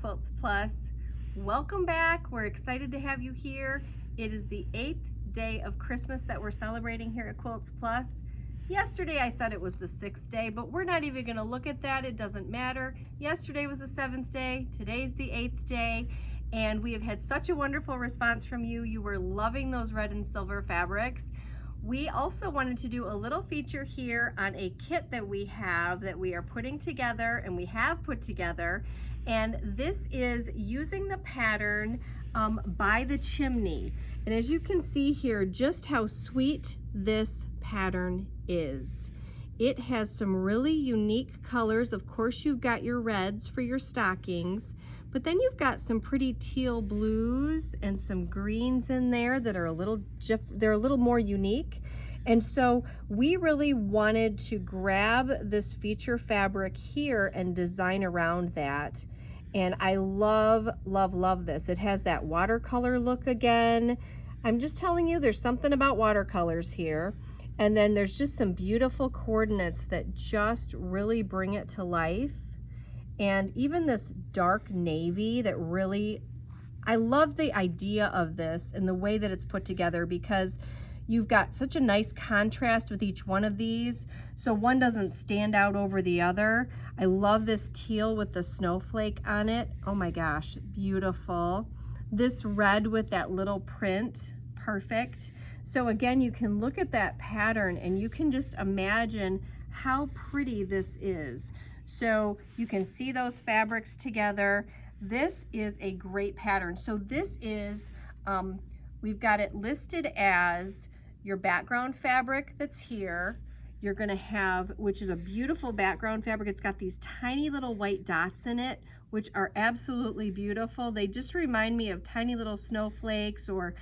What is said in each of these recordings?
Quilts Plus. Welcome back. We're excited to have you here. It is the 8th day of Christmas that we're celebrating here at Quilts Plus. Yesterday I said it was the 6th day, but we're not even going to look at that. It doesn't matter. Yesterday was the 7th day. Today's the 8th day. And we have had such a wonderful response from you. You were loving those red and silver fabrics. We also wanted to do a little feature here on a kit that we are putting together and we have put together. And this is using the pattern by the Chimney. And as you can see here, just how sweet this pattern is. It has some really unique colors. Of course, you've got your reds for your stockings, but then you've got some pretty teal blues and some greens in there that are a little more unique. And so we really wanted to grab this feature fabric here and design around that. And I love, love, love this. It has that watercolor look again. I'm just telling you, there's something about watercolors here. And then there's just some beautiful coordinates that just really bring it to life. And even this dark navy that really, I love the idea of this and the way that it's put together, because you've got such a nice contrast with each one of these, so one doesn't stand out over the other. I love this teal with the snowflake on it. Oh my gosh, beautiful. This red with that little print, perfect. So again, you can look at that pattern and you can just imagine how pretty this is. So you can see those fabrics together. This is a great pattern. So this is, we've got it listed as your background fabric that's here. You're gonna have, which is a beautiful background fabric. It's got these tiny little white dots in it, which are absolutely beautiful. They just remind me of tiny little snowflakes, or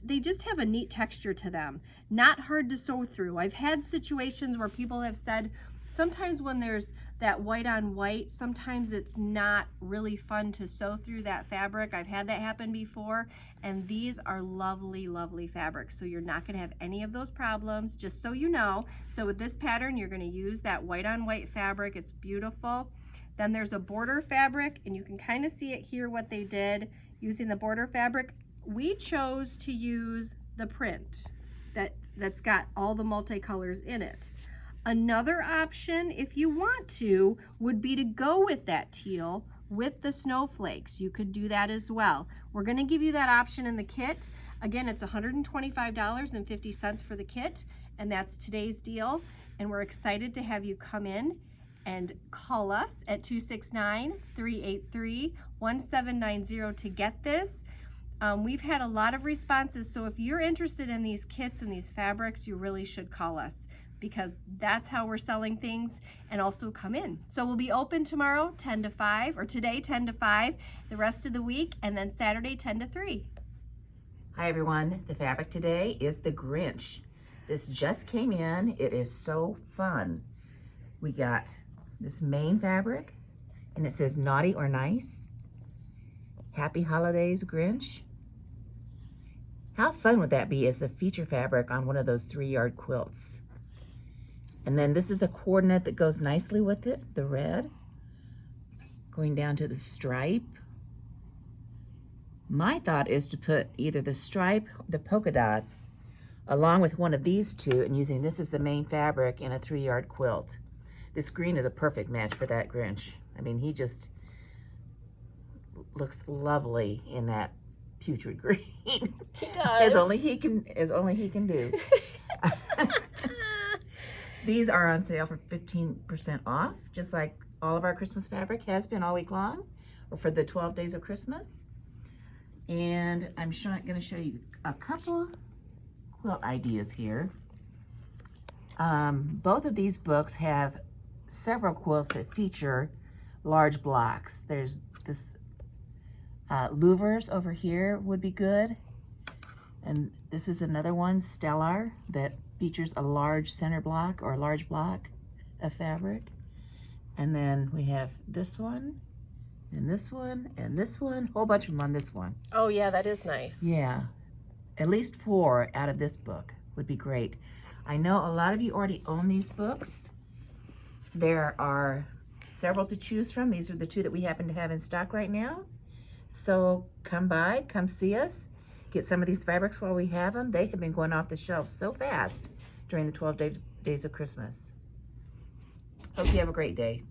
they just have a neat texture to them. Not hard to sew through. I've had situations where people have said, sometimes when there's that white on white, sometimes it's not really fun to sew through that fabric. I've had that happen before, and these are lovely, lovely fabrics. So you're not gonna have any of those problems, just so you know. So with this pattern, you're gonna use that white on white fabric. It's beautiful. Then there's a border fabric, and you can kind of see it here what they did using the border fabric. We chose to use the print that's got all the multicolors in it. Another option, if you want to, would be to go with that teal with the snowflakes. You could do that as well. We're going to give you that option in the kit. Again, it's $125.50 for the kit, and that's today's deal. And we're excited to have you come in and call us at 269-383-1790 to get this. We've had a lot of responses, so if you're interested in these kits and these fabrics, you really should call us, because that's how we're selling things. And also come in. So we'll be open tomorrow 10 to 5, or today 10 to 5, the rest of the week, and then Saturday 10 to 3. Hi everyone, the fabric today is the Grinch. This just came in. It is so fun. We got this main fabric, and it says naughty or nice. Happy holidays, Grinch. How fun would that be as the feature fabric on one of those 3-yard quilts? And then this is a coordinate that goes nicely with it, the red, going down to the stripe. My thought is to put either the stripe, the polka dots, along with one of these two, and using this as the main fabric in a 3-yard quilt. This green is a perfect match for that Grinch. I mean, he just looks lovely in that putrid green. He does. As only he can do. These are on sale for 15% off, just like all of our Christmas fabric has been all week long, or for the 12 days of Christmas. And I'm going to show you a couple quilt ideas here. Both of these books have several quilts that feature large blocks. There's this louvers over here would be good. And this is another one, Stellar, that features a large center block or a large block of fabric. And then we have this one, and this one, and this one, whole bunch of them on this one. Oh yeah, that is nice. Yeah, at least 4 out of this book would be great. I know a lot of you already own these books. There are several to choose from. These are the two that we happen to have in stock right now. So come by, come see us, get some of these fabrics while we have them. They have been going off the shelves so fast during the 12 days of Christmas. Hope you have a great day.